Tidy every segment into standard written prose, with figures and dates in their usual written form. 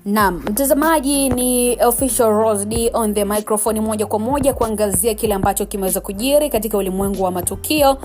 Naam, mtazamaji, ni official Rose D on the microphone, moja kwa moja kuangazia kile ambacho kimeweza kujiri katika ulimwengu wa matukio.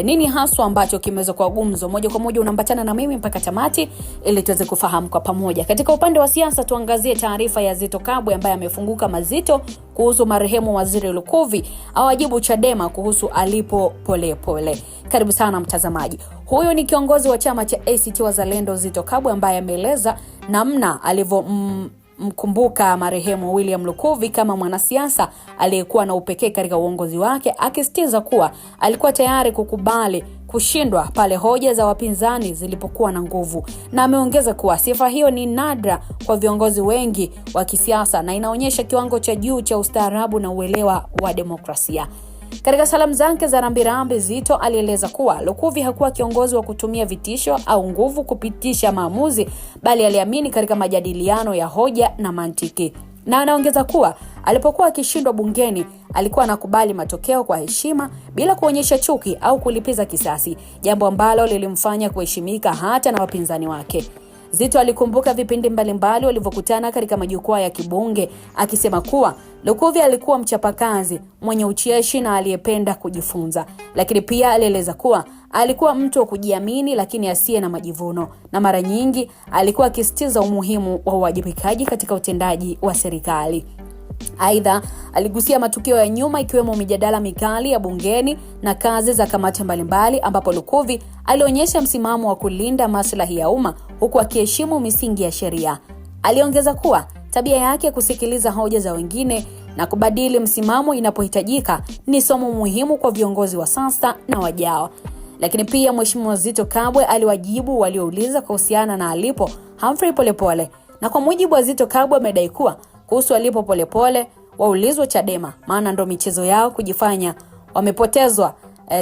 Nini haswa ambacho kimeweza kwa gumzo. Moja kwa moja unaambatana na mimi mpaka tamati ili tuweze kufahamu kwa pamoja. Katika upande wa siasa tuangazie taarifa ya Zitto Kabwe ambaye amefunguka mazito kuhusu marehemu Waziri Lukuvi, awajibu Chadema kuhusu alipo Polepole. Karibu sana mtazamaji. Huyu ni kiongozi wa chama cha ACT Wazalendo Zitto Kabwe ambaye ameeleza namna alivyomkumbuka marehemu William Lukuvi kama mwanasiasa aliyekuwa na upekee katika uongozi wake, akisitiza kuwa alikuwa tayari kukubali kushindwa pale hoja za wapinzani zilipokuwa na nguvu, na ameongeza kuwa sifa hiyo ni nadra kwa viongozi wengi wa kisiasa na inaonyesha kiwango cha juu cha ustaarabu na uelewa wa demokrasia. Katika salamu zake za rambirambi, Zitto alieleza kuwa Lukuvi hakuwa kiongozi wa kutumia vitisho au nguvu kupitisha maamuzi, bali aliamini katika majadiliano ya hoja na mantiki. Na anaongeza kuwa alipokuwa akishindwa bungeni, alikuwa anakubali matokeo kwa heshima bila kuonyesha chuki au kulipiza kisasi, jambo ambalo lilimfanya kuheshimika hata na wapinzani wake. Zitto alikumbuka vipindi mbalimbali walivyokutana katika majukwaa ya kibunge, akisema kuwa Lukuvi alikuwa mchapakazi, mwenye ucheshi na aliyependa kujifunza, lakini pia alieleza kuwa alikuwa mtu wa kujiamini lakini asiye na majivuno, na mara nyingi alikuwa akisitiza umuhimu wa uwajibikaji katika utendaji wa serikali. Aidha, aligusia matukio ya nyuma ikiwemo mijadala mikali ya bungeni na kazi za kamati mbalimbali ambapo Lukuvi alionyesha msimamo wa kulinda maslahi ya umma huku akiheshimu misingi ya sheria. Aliongeza kuwa tabia yake kusikiliza hoja za wengine na kubadili msimamo inapohitajika ni somo muhimu kwa viongozi wa sasa na wajao. Lakini pia Mheshimiwa Zitto Kabwe aliwajibu waliouliza kuhusiana na alipo Humphrey Polepole, na kwa mujibu wa Zitto Kabwe amedai kuwa kuhusu alipo Polepole waulizwa Chadema, maana ndo michezo yao kujifanya wamepotezwa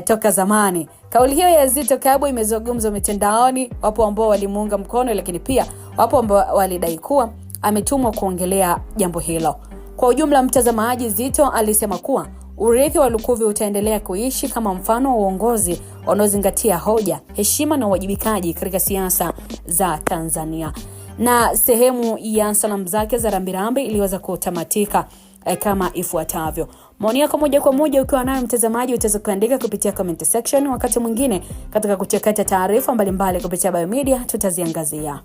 toka zamani. Kauli hiyo ya Zitto Kabwe imezungumzwa mitandaoni, wapo ambao walimuunga mkono, lakini pia wapo ambao walidai kuwa ametumwa kuongelea jambo hilo. Kwa ujumla mtazamaji, Zitto alisema kuwa urithi wa Lukuvi utaendelea kuishi kama mfano wa uongozi unaozingatia hoja, heshima na uwajibikaji katika siasa za Tanzania. Na sehemu ya salamu zake za rambirambi iliweza kutamatika kama ifuatavyo. Maoni yako moja kwa moja ukiwa nayo mtazamaji utaweza kuandika kupitia comment section. Wakati mwingine katika kuchakata taarifa mbalimbali kupitia Biomedia tutaziangazia.